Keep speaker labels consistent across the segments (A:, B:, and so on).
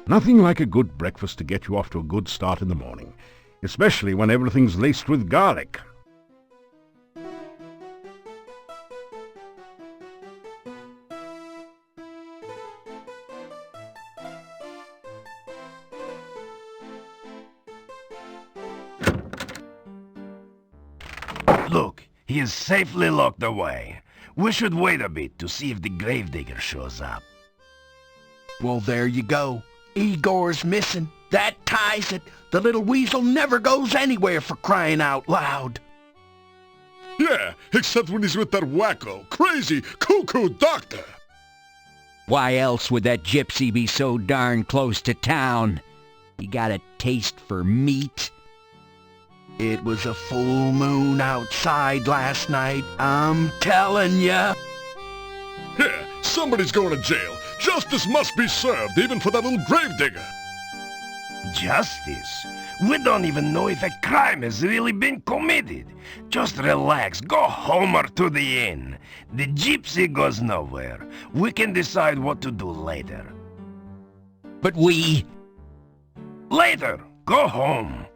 A: Nothing like a good breakfast to get you off to a good start in the morning, especially when everything's laced with garlic.
B: Look, he is safely locked away. We should wait a bit to see if the gravedigger shows up.
C: Well, there you go. Igor's missing. That ties it. The little weasel never goes anywhere, for crying out loud.
D: Yeah, except when he's with that wacko, crazy, cuckoo doctor.
E: Why else would that gypsy be so darn close to town? He got a taste for meat.
C: It was a full moon outside last night, I'm telling ya.
D: Yeah, somebody's going to jail. Justice must be served, even for that little gravedigger.
B: Justice? We don't even know if a crime has really been committed. Just relax, go home or to the inn. The gypsy goes nowhere. We can decide what to do later.
E: But we...
B: Later! Go home!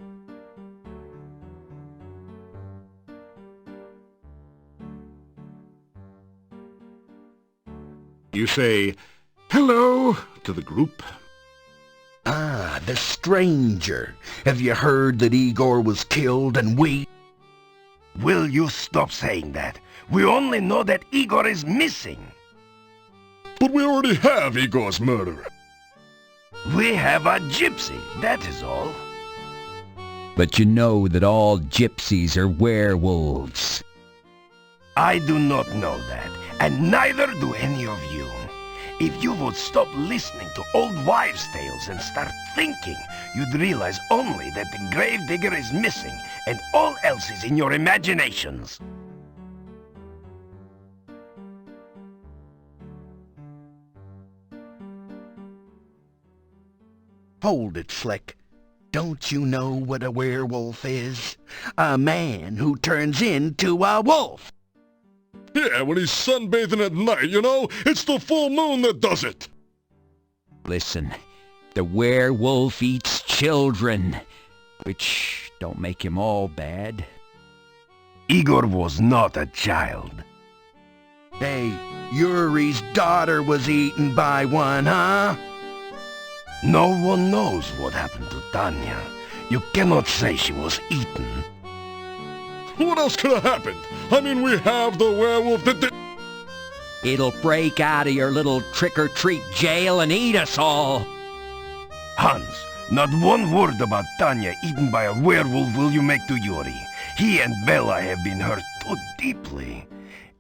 A: You say, "Hello," to the group.
C: Ah, the stranger. Have you heard that Igor was killed and we...
B: Will you stop saying that? We only know that Igor is missing.
D: But we already have Igor's murderer.
B: We have a gypsy, that is all.
E: But you know that all gypsies are werewolves.
B: I do not know that, and neither do any of you. If you would stop listening to old wives' tales and start thinking, you'd realize only that the gravedigger is missing and all else is in your imaginations.
C: Hold it, Slick. Don't you know what a werewolf is? A man who turns into a wolf.
D: Yeah, when he's sunbathing at night, you know? It's the full moon that does it.
E: Listen, the werewolf eats children, which don't make him all bad.
B: Igor was not a child.
C: Hey, Yuri's daughter was eaten by one, huh?
B: No one knows what happened to Tanya. You cannot say she was eaten.
D: What else could have happened? I mean, we have the werewolf that did...
E: It'll break out of your little trick-or-treat jail and eat us all.
B: Hans, not one word about Tanya eaten by a werewolf will you make to Yuri. He and Bella have been hurt too deeply.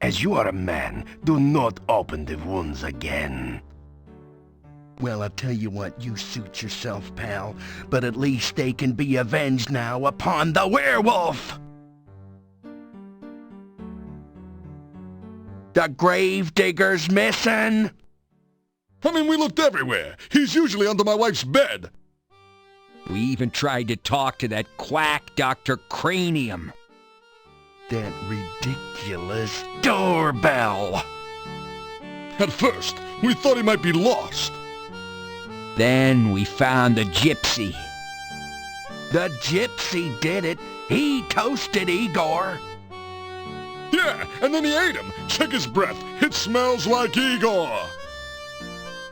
B: As you are a man, do not open the wounds again.
C: Well, I tell you what, you suit yourself, pal. But at least they can be avenged now upon the werewolf! The gravedigger's missing!
D: I mean, we looked everywhere. He's usually under my wife's bed.
E: We even tried to talk to that quack Dr. Cranium.
C: That ridiculous doorbell!
D: At first, we thought he might be lost.
E: Then we found the gypsy.
C: The gypsy did it. He toasted Igor.
D: Yeah, and then he ate him. Check his breath. It smells like Igor.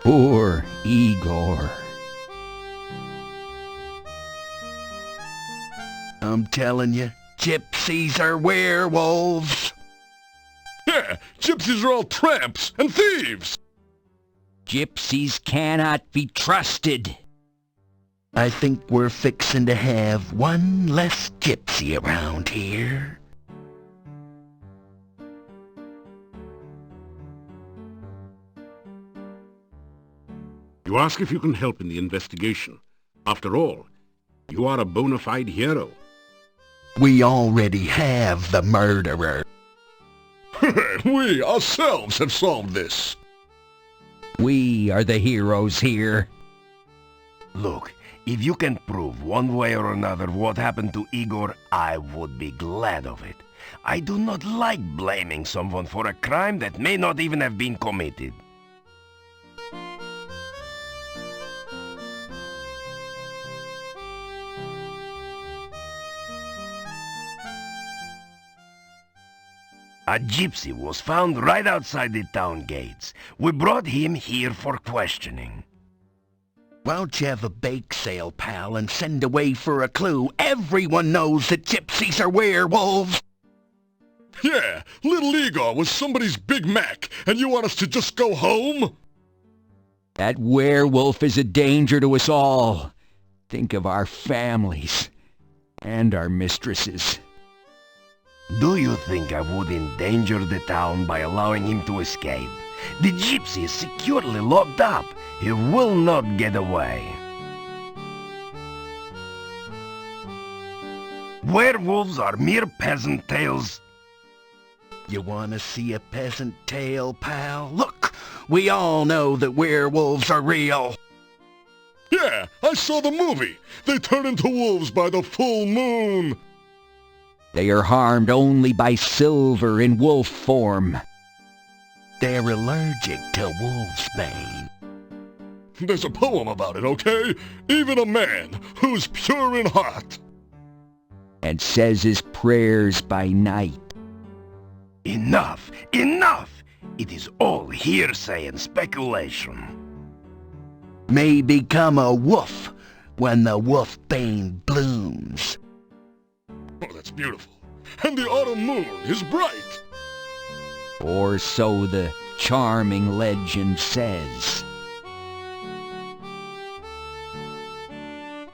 E: Poor Igor.
C: I'm telling you, gypsies are werewolves.
D: Yeah, gypsies are all tramps and thieves.
E: Gypsies cannot be trusted.
C: I think we're fixing to have one less gypsy around here.
A: You ask if you can help in the investigation. After all, you are a bona fide hero.
C: We already have the murderer.
D: We ourselves have solved this.
E: We are the heroes here.
B: Look, if you can prove one way or another what happened to Igor, I would be glad of it. I do not like blaming someone for a crime that may not even have been committed. A gypsy was found right outside the town gates. We brought him here for questioning.
C: Why don't you have a bake sale, pal, and send away for a clue? Everyone knows that gypsies are werewolves.
D: Yeah, little Igor was somebody's Big Mac, and you want us to just go home?
E: That werewolf is a danger to us all. Think of our families and our mistresses.
B: Do you think I would endanger the town by allowing him to escape? The gypsy is securely locked up. He will not get away. Werewolves are mere peasant tales.
C: You want to see a peasant tale, pal? Look, we all know that werewolves are real.
D: Yeah, I saw the movie. They turn into wolves by the full moon.
E: They are harmed only by silver in wolf form.
C: They're allergic to wolfsbane.
D: There's a poem about it, okay? Even a man who's pure in heart.
E: And says his prayers by night.
B: Enough! Enough! It is all hearsay and speculation.
C: May become a wolf when the wolfbane blooms.
D: Oh, that's beautiful. And the autumn moon is bright.
E: Or so the charming legend says.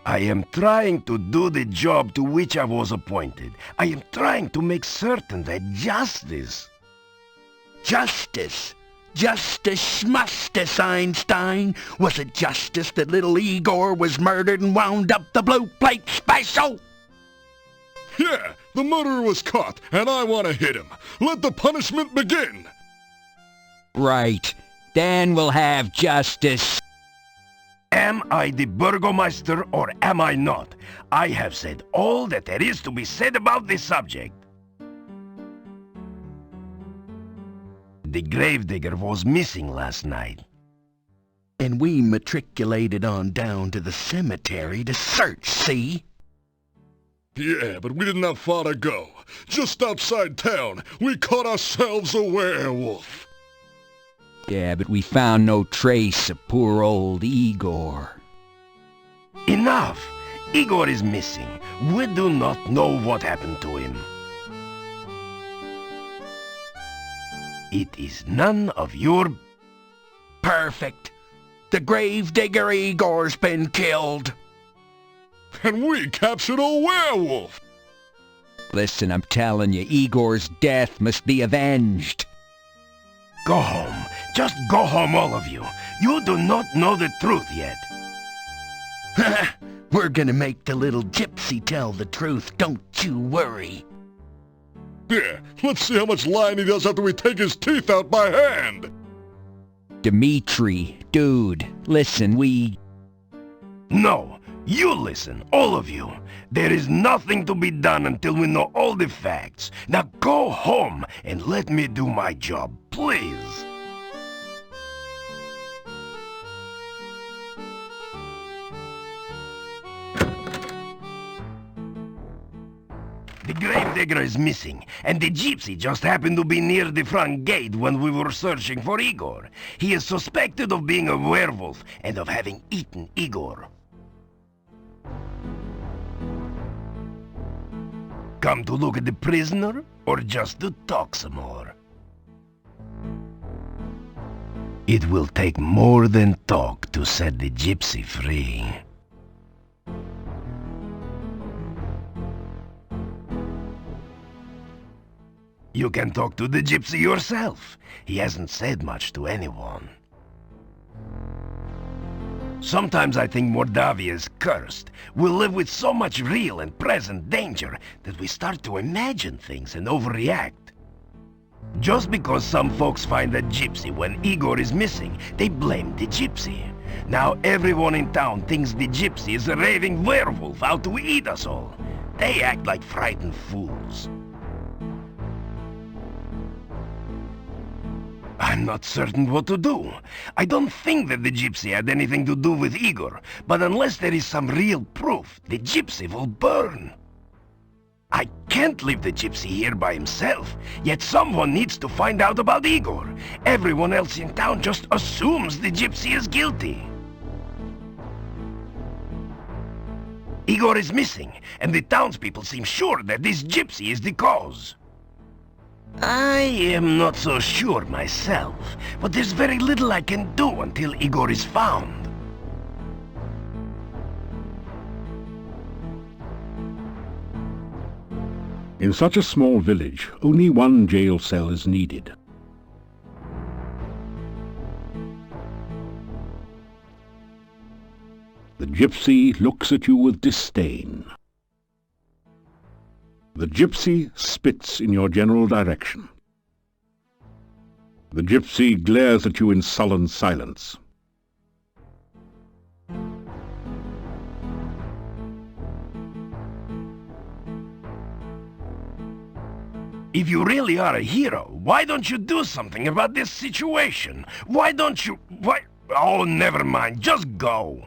B: I am trying to do the job to which I was appointed. I am trying to make certain that justice...
C: Justice! Justice schmustice, Einstein! Was it justice that little Igor was murdered and wound up the Blue Plate Special?
D: Yeah, the murderer was caught, and I want to hit him. Let the punishment begin.
E: Right. Then we'll have justice.
B: Am I the Burgomeister or am I not? I have said all that there is to be said about this subject. The gravedigger was missing last night.
C: And we matriculated on down to the cemetery to search, see?
D: Yeah, but we didn't have far to go. Just outside town, we caught ourselves a werewolf.
E: Yeah, but we found no trace of poor old Igor.
B: Enough! Igor is missing. We do not know what happened to him. It is none of your...
C: Perfect. The gravedigger Igor's been killed.
D: And we captured a werewolf!
E: Listen, I'm telling you, Igor's death must be avenged.
B: Go home. Just go home, all of you. You do not know the truth yet.
C: We're gonna make the little gypsy tell the truth, don't you worry.
D: Yeah, let's see how much lying he does after we take his teeth out by hand.
E: Dmitri, dude, listen,
B: No, you listen, all of you. There is nothing to be done until we know all the facts. Now go home and let me do my job, please. The gravedigger is missing, and the gypsy just happened to be near the front gate when we were searching for Igor. He is suspected of being a werewolf and of having eaten Igor. Come to look at the prisoner, or just to talk some more? It will take more than talk to set the gypsy free. You can talk to the gypsy yourself. He hasn't said much to anyone. Sometimes I think Mordavia is cursed. We live with so much real and present danger that we start to imagine things and overreact. Just because some folks find a gypsy when Igor is missing, they blame the gypsy. Now everyone in town thinks the gypsy is a raving werewolf out to eat us all. They act like frightened fools. I'm not certain what to do. I don't think that the gypsy had anything to do with Igor, but unless there is some real proof, the gypsy will burn. I can't can't leave the gypsy here by himself, yet someone needs to find out about Igor. Everyone else in town just assumes the gypsy is guilty. Igor is missing, and the townspeople seem sure that this gypsy is the cause. I am not so sure myself, but there's very little I can do until Igor is found.
A: In such a small village, only one jail cell is needed. The gypsy looks at you with disdain. The gypsy spits in your general direction. The gypsy glares at you in sullen silence.
B: If you really are a hero, why don't you do something about this situation? Why don't you... Why... Oh, never mind. Just go.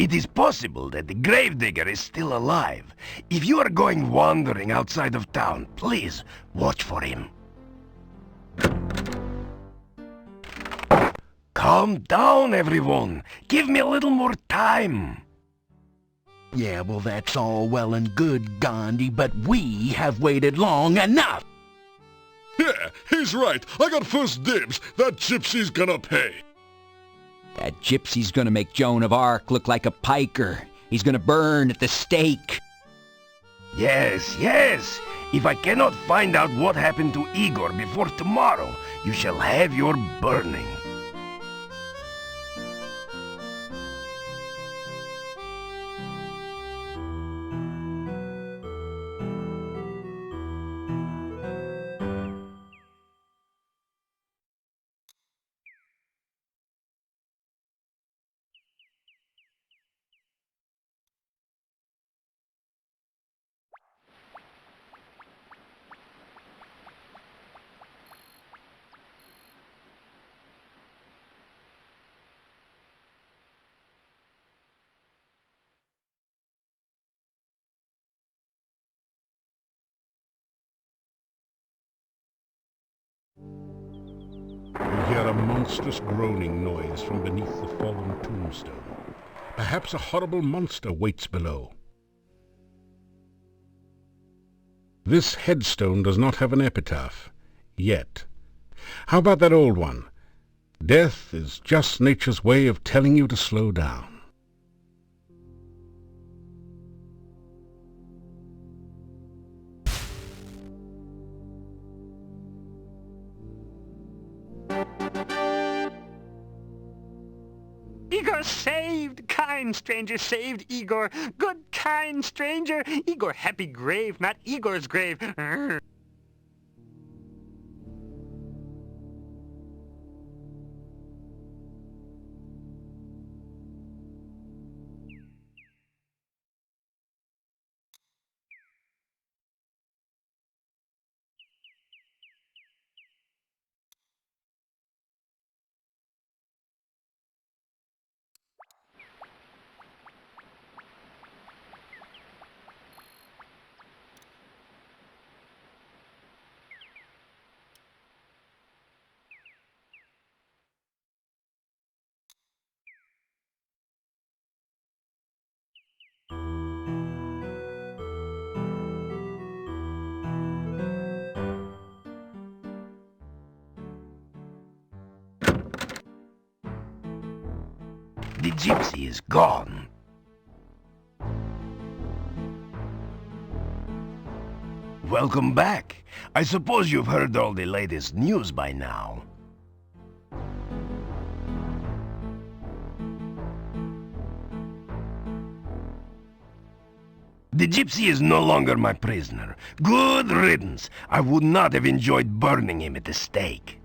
B: It is possible that the gravedigger is still alive. If you are going wandering outside of town, please watch for him. Calm down, everyone. Give me a little more time.
C: Yeah, well, that's all well and good, Gandhi, but we have waited long enough.
D: Yeah, he's right. I got first dibs. That gypsy's gonna pay.
E: That gypsy's gonna make Joan of Arc look like a piker. He's gonna burn at the stake.
B: Yes, yes. If I cannot find out what happened to Igor before tomorrow, you shall have your burning.
A: You hear a monstrous groaning noise from beneath the fallen tombstone. Perhaps a horrible monster waits below. This headstone does not have an epitaph, yet. How about that old one? Death is just nature's way of telling you to slow down.
F: Igor saved! Kind stranger saved Igor! Good kind stranger! Igor happy grave, not Igor's grave! Urgh.
B: The gypsy is gone. Welcome back. I suppose you've heard all the latest news by now. The gypsy is no longer my prisoner. Good riddance. I would not have enjoyed burning him at the stake.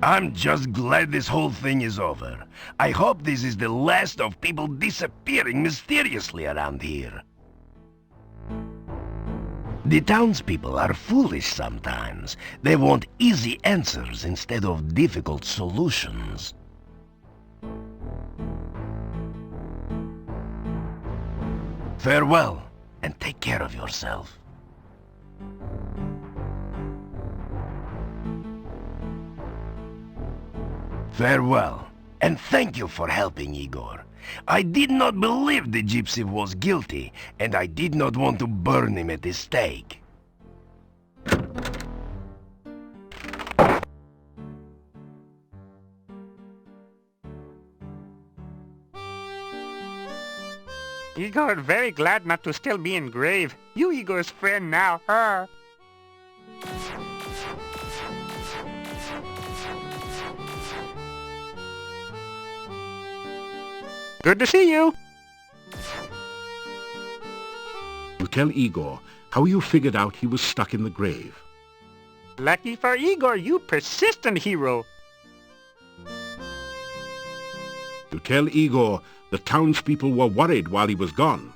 B: I'm just glad this whole thing is over. I hope this is the last of people disappearing mysteriously around here. The townspeople are foolish sometimes. They want easy answers instead of difficult solutions. Farewell, and take care of yourself. Farewell, and thank you for helping Igor. I did not believe the gypsy was guilty, and I did not want to burn him at the stake.
F: Igor very glad not to still be in grave. You Igor's friend now. Good to see you.
A: You tell Igor how you figured out he was stuck in the grave.
F: Lucky for Igor, you persistent hero.
A: You tell Igor the townspeople were worried while he was gone.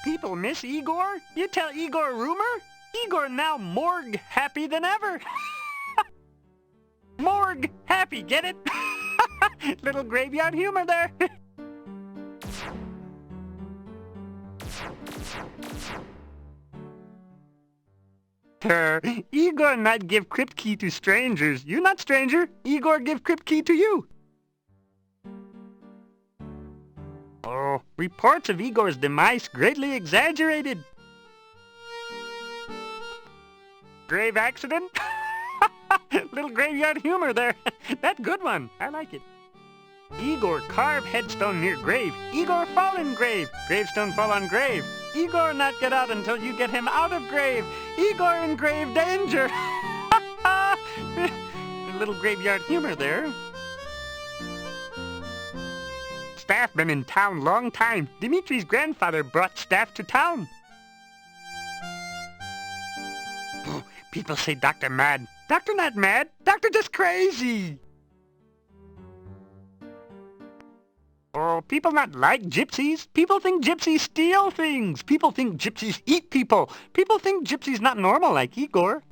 F: People miss Igor? You tell Igor a rumor? Igor now morgue happy than ever. Morgue happy, get it? Little graveyard humor there. Igor not give crypt key to strangers. You not stranger. Igor give crypt key to you. Oh, reports of Igor's demise greatly exaggerated. Grave accident? Little graveyard humor there. That good one. I like it. Igor carve headstone near grave. Igor fall in grave. Gravestone fall on grave. Igor not get out until you get him out of grave. Igor in grave danger. A little graveyard humor there. Staff been in town long time. Dimitri's grandfather brought staff to town. People say Doctor mad. Doctor not mad. Doctor just crazy. Oh, people not like gypsies. People think gypsies steal things. People think gypsies eat people. People think gypsies not normal like Igor.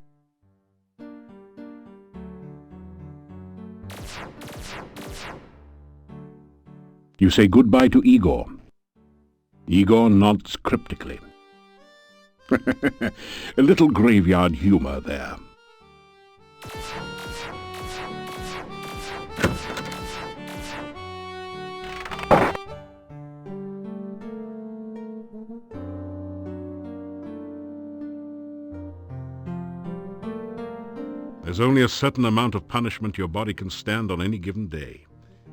A: You say goodbye to Igor. Igor nods cryptically. A little graveyard humor there. There's only a certain amount of punishment your body can stand on any given day.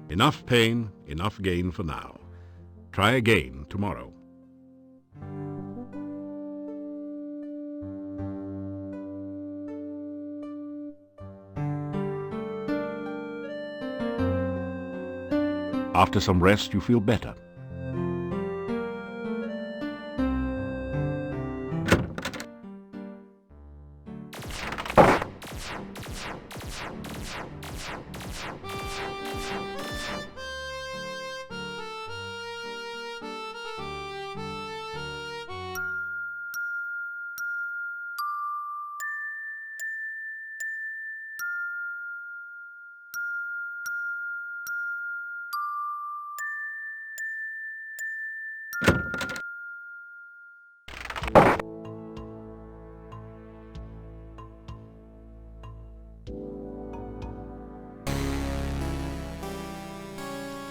A: Enough pain, enough gain for now. Try again tomorrow. After some rest, you feel better.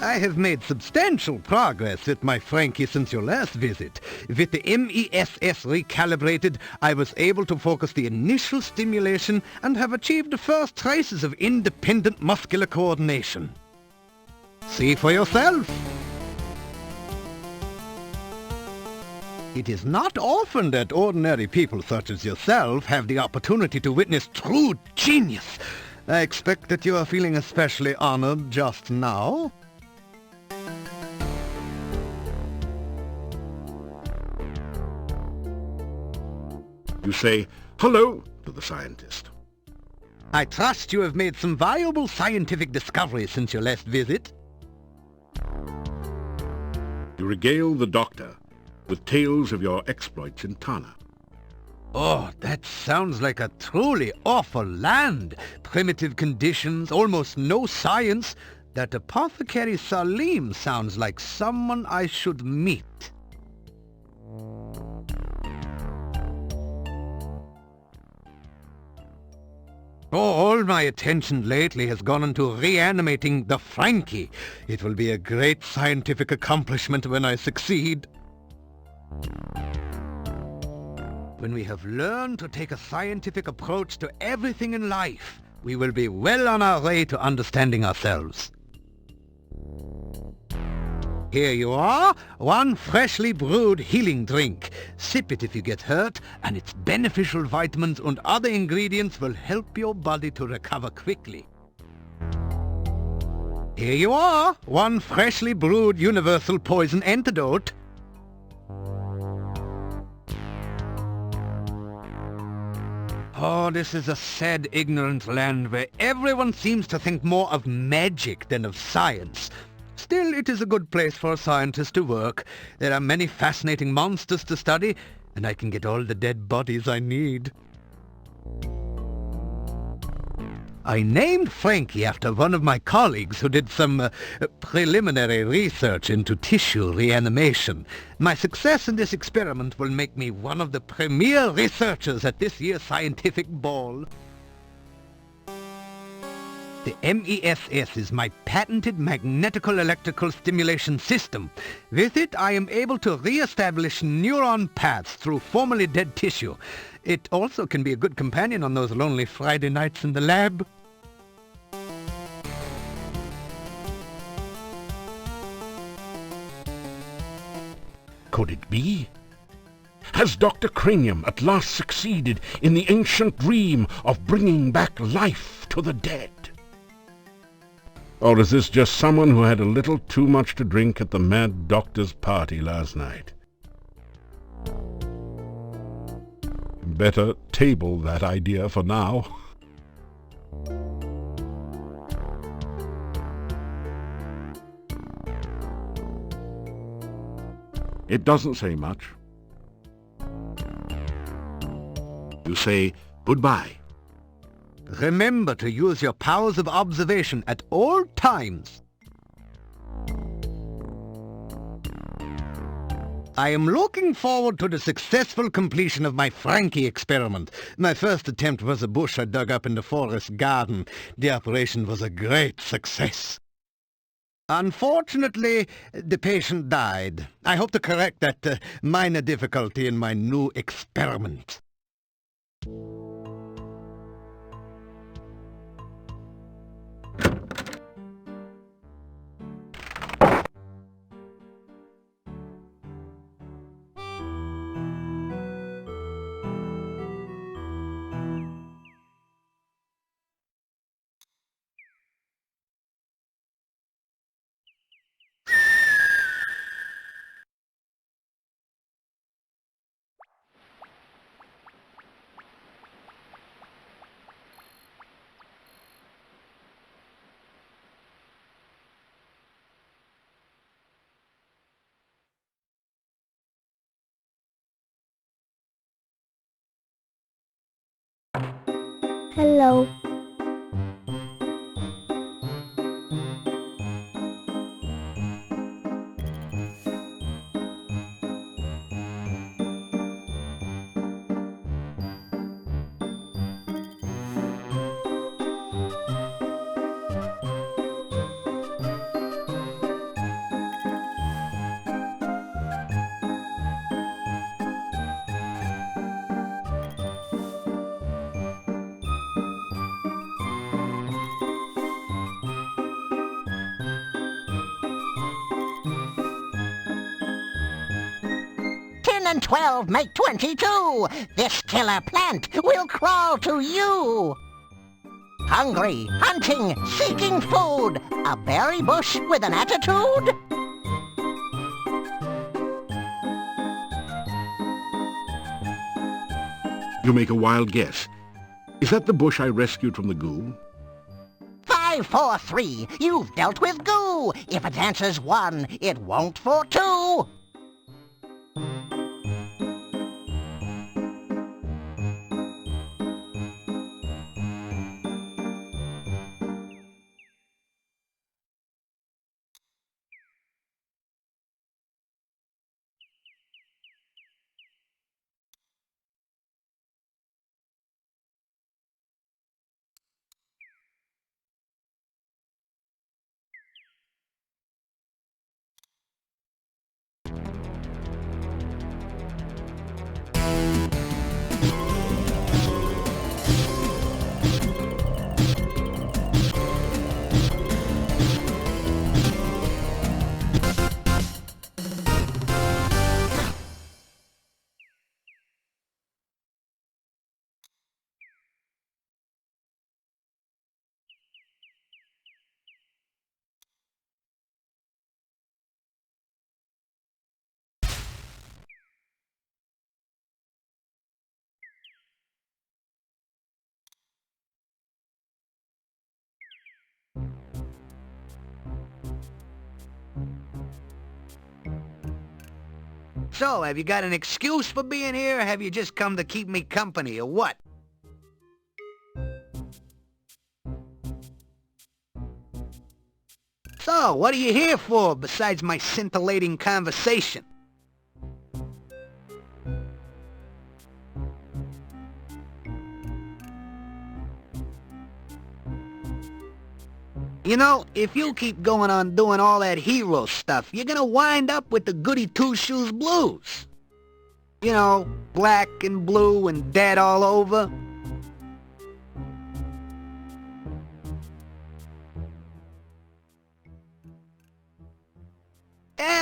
G: I have made substantial progress with my Frankie since your last visit. With the MESS recalibrated, I was able to focus the initial stimulation and have achieved the first traces of independent muscular coordination. See for yourself. It is not often that ordinary people such as yourself have the opportunity to witness true genius. I expect that you are feeling especially honored just now.
A: You say hello to the scientist.
G: I trust you have made some valuable scientific discoveries since your last visit.
A: You regale the doctor with tales of your exploits in Tana.
G: Oh, that sounds like a truly awful land. Primitive conditions, almost no science. That apothecary Salim sounds like someone I should meet. Oh, all my attention lately has gone into reanimating the Frankie. It will be a great scientific accomplishment when I succeed. When we have learned to take a scientific approach to everything in life, we will be well on our way to understanding ourselves. Here you are, one freshly brewed healing drink. Sip it if you get hurt, and its beneficial vitamins and other ingredients will help your body to recover quickly. Here you are, one freshly brewed universal poison antidote. Oh, this is a sad, ignorant land where everyone seems to think more of magic than of science. Still, it is a good place for a scientist to work. There are many fascinating monsters to study, and I can get all the dead bodies I need. I named Frankie after one of my colleagues who did some preliminary research into tissue reanimation. My success in this experiment will make me one of the premier researchers at this year's scientific ball. The MESS is my patented magnetical electrical stimulation system. With it, I am able to re-establish neuron paths through formerly dead tissue. It also can be a good companion on those lonely Friday nights in the lab.
A: Could it be? Has Dr. Cranium at last succeeded in the ancient dream of bringing back life to the dead? Or is this just someone who had a little too much to drink at the mad doctor's party last night? Better table that idea for now. It doesn't say much. You say goodbye.
G: Remember to use your powers of observation at all times. I am looking forward to the successful completion of my Frankie experiment. My first attempt was a bush I dug up in the forest garden. The operation was a great success. Unfortunately, the patient died. I hope to correct that minor difficulty in my new experiment.
H: Hello.
I: And 12 make 22. This killer plant will crawl to you. Hungry, hunting, seeking food. A berry bush with an attitude?
A: You make a wild guess. Is that the bush I rescued from the goo?
I: 5, 4, 3. You've dealt with goo. If it answers 1, it won't for 2.
G: So, have you got an excuse for being here, or have you just come to keep me company, or what? So, what are you here for, besides my scintillating conversation? You know, if you keep going on doing all that hero stuff, you're gonna wind up with the Goody Two-Shoes blues. You know, black and blue and dead all over.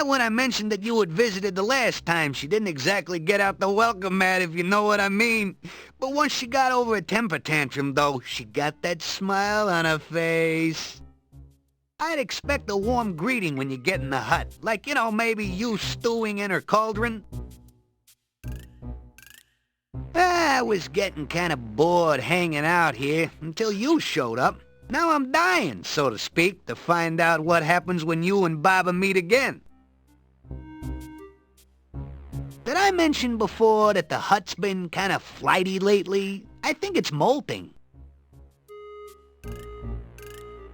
G: When I mentioned that you had visited the last time, she didn't exactly get out the welcome mat, if you know what I mean. But once she got over a temper tantrum, though, she got that smile on her face. I'd expect a warm greeting when you get in the hut. Like, you know, maybe you stewing in her cauldron. I was getting kind of bored hanging out here until you showed up. Now I'm dying, so to speak, to find out what happens when you and Baba meet again. Did I mention before that the hut's been kind of flighty lately? I think it's molting.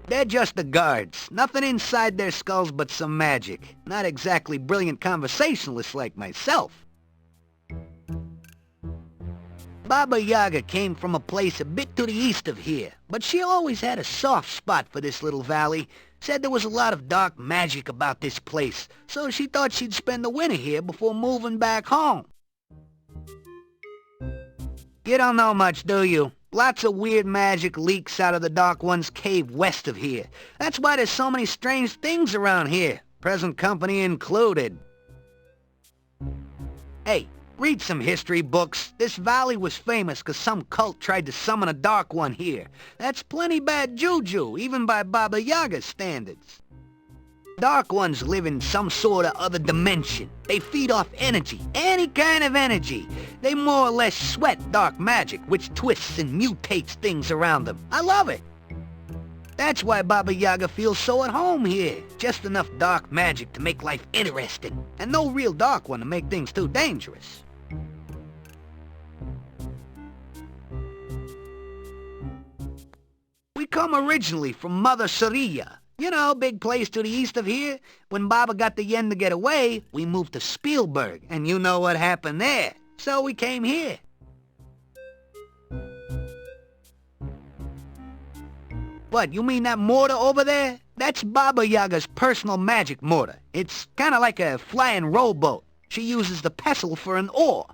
G: They're just the guards. Nothing inside their skulls but some magic. Not exactly brilliant conversationalists like myself. Baba Yaga came from a place a bit to the east of here, but she always had a soft spot for this little valley. Said there was a lot of dark magic about this place, so she thought she'd spend the winter here before moving back home. You don't know much, do you? Lots of weird magic leaks out of the Dark One's cave west of here. That's why there's so many strange things around here, present company included. Hey, read some history books. This valley was famous because some cult tried to summon a Dark One here. That's plenty bad juju, even by Baba Yaga's standards. Dark Ones live in some sort of other dimension. They feed off energy, any kind of energy. They more or less sweat dark magic, which twists and mutates things around them. I love it. That's why Baba Yaga feels so at home here. Just enough dark magic to make life interesting, and no real Dark One to make things too dangerous. We come originally from Mother Saria. You know, big place to the east of here. When Baba got the yen to get away, we moved to Spielberg, and you know what happened there. So we came here. What, you mean that mortar over there? That's Baba Yaga's personal magic mortar. It's kind of like a flying rowboat. She uses the pestle for an oar.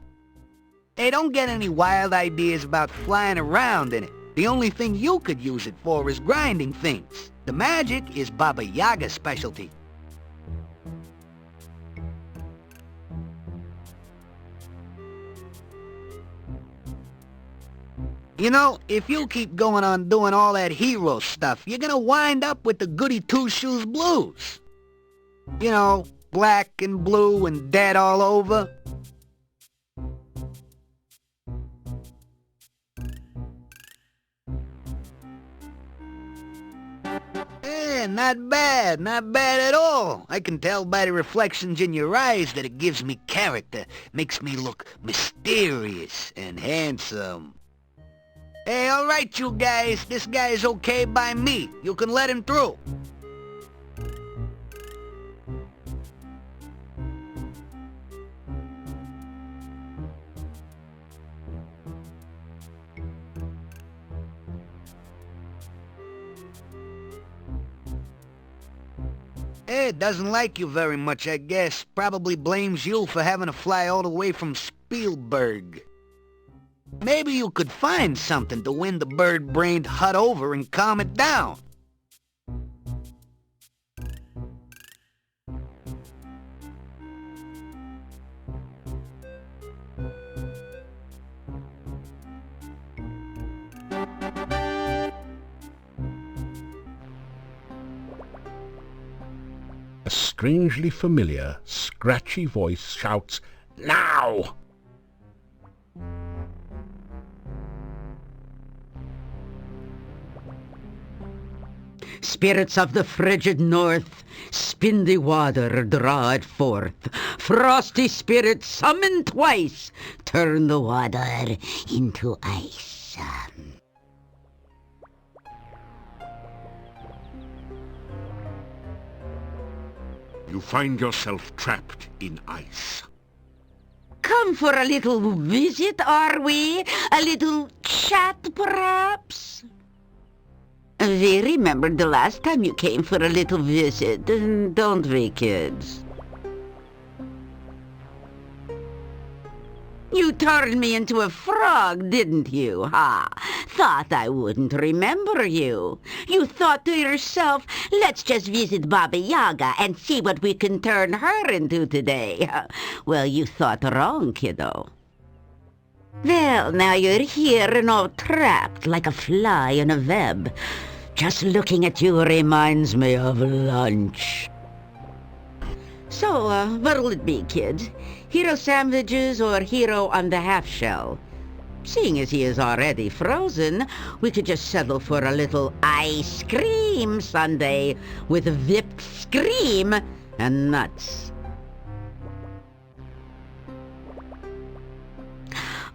G: Hey, don't get any wild ideas about flying around in it. The only thing you could use it for is grinding things. The magic is Baba Yaga's specialty. You know, if you keep going on doing all that hero stuff, you're gonna wind up with the Goody Two-Shoes blues. You know, black and blue and dead all over. Not bad at all. I can tell by the reflections in your eyes that it gives me character, makes me look mysterious and handsome. Hey, all right, you guys, this guy is okay by me. You can let him through. It doesn't like you very much, I guess. Probably blames you for having to fly all the way from Spielberg. Maybe you could find something to win the bird-brained hut over and calm it down.
A: A strangely familiar, scratchy voice shouts, "Now!"
H: Spirits of the frigid north, spin the water, draw it forth. Frosty spirits, summon twice, turn the water into ice.
A: You find yourself trapped in ice.
H: Come for a little visit, are we? A little chat, perhaps? We remembered the last time you came for a little visit, don't we, kids? You turned me into a frog, didn't you, ha? Thought I wouldn't remember you. You thought to yourself, let's just visit Baba Yaga and see what we can turn her into today. Well, you thought wrong, kiddo. Well, now you're here and all trapped like a fly in a web. Just looking at you reminds me of lunch. So, what'll it be, kids? Hero sandwiches or Hero on the half shell? Seeing as he is already frozen, we could just settle for a little ice cream sundae with whipped cream and nuts.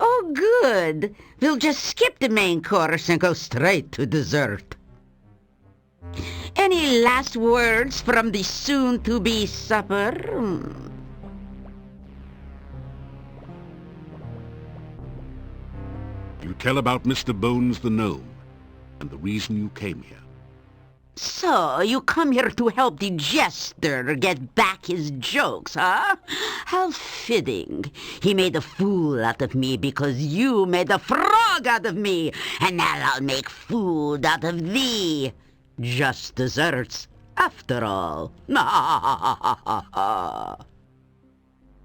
H: Oh, good. We'll just skip the main course and go straight to dessert. Any last words from the soon-to-be supper?
A: You tell about Mr. Bones the Gnome and the reason you came here.
H: So, you come here to help the jester get back his jokes, huh? How fitting. He made a fool out of me because you made a frog out of me, and now I'll make food out of thee. Just desserts, after all.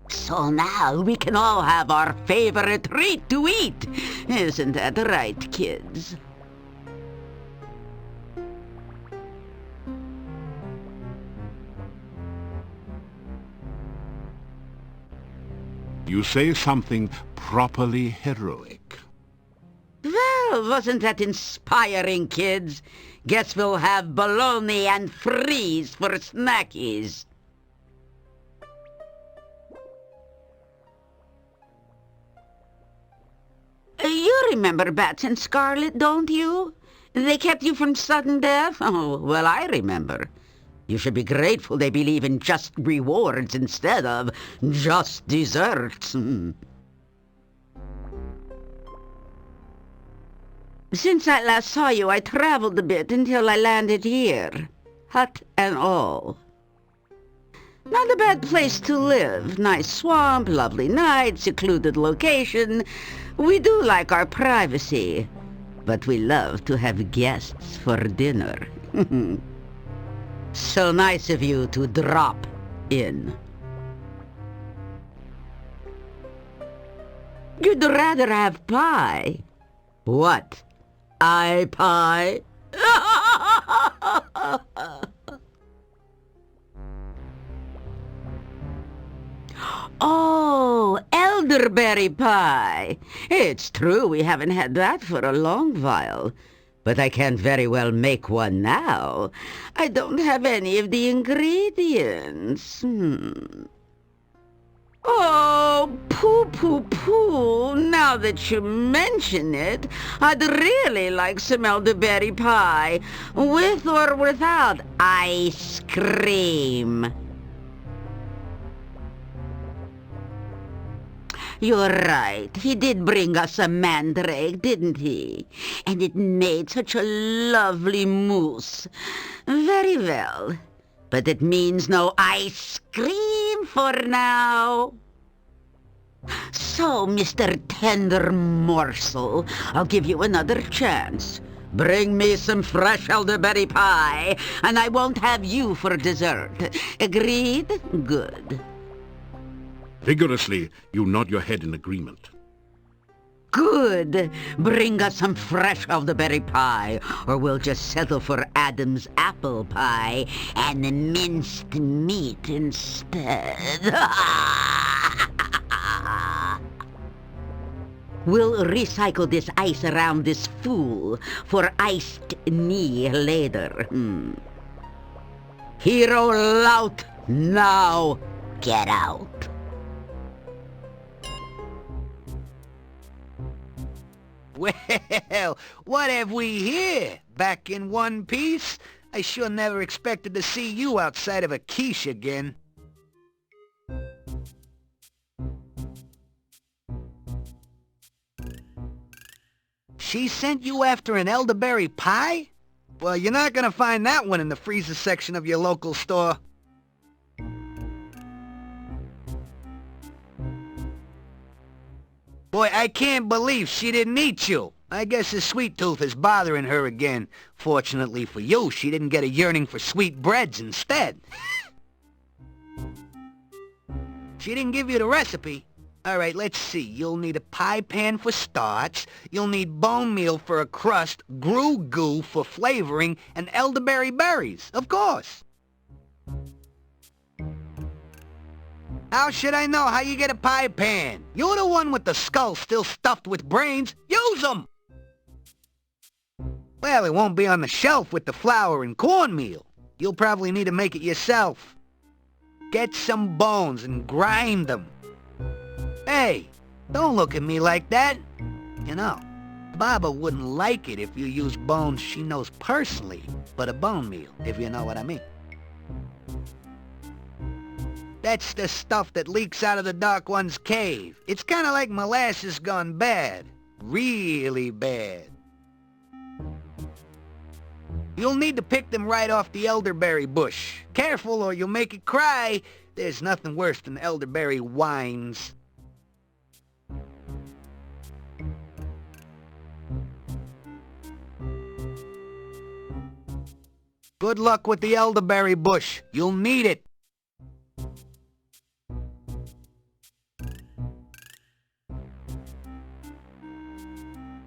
H: So now we can all have our favorite treat to eat. Isn't that right, kids?
A: You say something properly heroic.
H: Well, wasn't that inspiring, kids? Guess we'll have bologna and freeze for snackies. You remember Bats and Scarlet, don't you? They kept you from sudden death? Oh, well, I remember. You should be grateful they believe in just rewards instead of just desserts. Since I last saw you, I traveled a bit until I landed here. Hut and all. Not a bad place to live. Nice swamp, lovely night, secluded location. We do like our privacy, but we love to have guests for dinner. So nice of you to drop in. You'd rather have pie. What? Pie? Oh, elderberry pie. It's true we haven't had that for a long while. But I can't very well make one now. I don't have any of the ingredients. Oh, poo. Now that you mention it, I'd really like some elderberry pie, with or without ice cream. You're right. He did bring us a mandrake, didn't he? And it made such a lovely mousse. Very well. But it means no ice cream for now. So, Mr. Tender Morsel, I'll give you another chance. Bring me some fresh elderberry pie, and I won't have you for dessert. Agreed? Good.
A: Vigorously, you nod your head in agreement.
H: Good. Bring us some fresh elderberry pie, or we'll just settle for Adam's apple pie and the minced meat instead. We'll recycle this ice around this fool for iced knee later. Hero Lout, now get out.
C: Well, what have we here? Back in one piece? I sure never expected to see you outside of a quiche again. She sent you after an elderberry pie? Well, you're not gonna find that one in the freezer section of your local store. Boy, I can't believe she didn't eat you. I guess his sweet tooth is bothering her again. Fortunately for you, she didn't get a yearning for sweet breads instead. She didn't give you the recipe. Alright, let's see. You'll need a pie pan for starch, you'll need bone meal for a crust, grue goo for flavoring, and elderberry berries, of course. How should I know how you get a pie pan? You're the one with the skull still stuffed with brains. Use 'em! Well, it won't be on the shelf with the flour and cornmeal. You'll probably need to make it yourself. Get some bones and grind them. Hey, don't look at me like that. You know, Baba wouldn't like it if you used bones she knows personally, but a bone meal, if you know what I mean. That's the stuff that leaks out of the Dark One's cave. It's kind of like molasses gone bad. Really bad. You'll need to pick them right off the elderberry bush. Careful or you'll make it cry. There's nothing worse than elderberry wines. Good luck with the elderberry bush. You'll need it.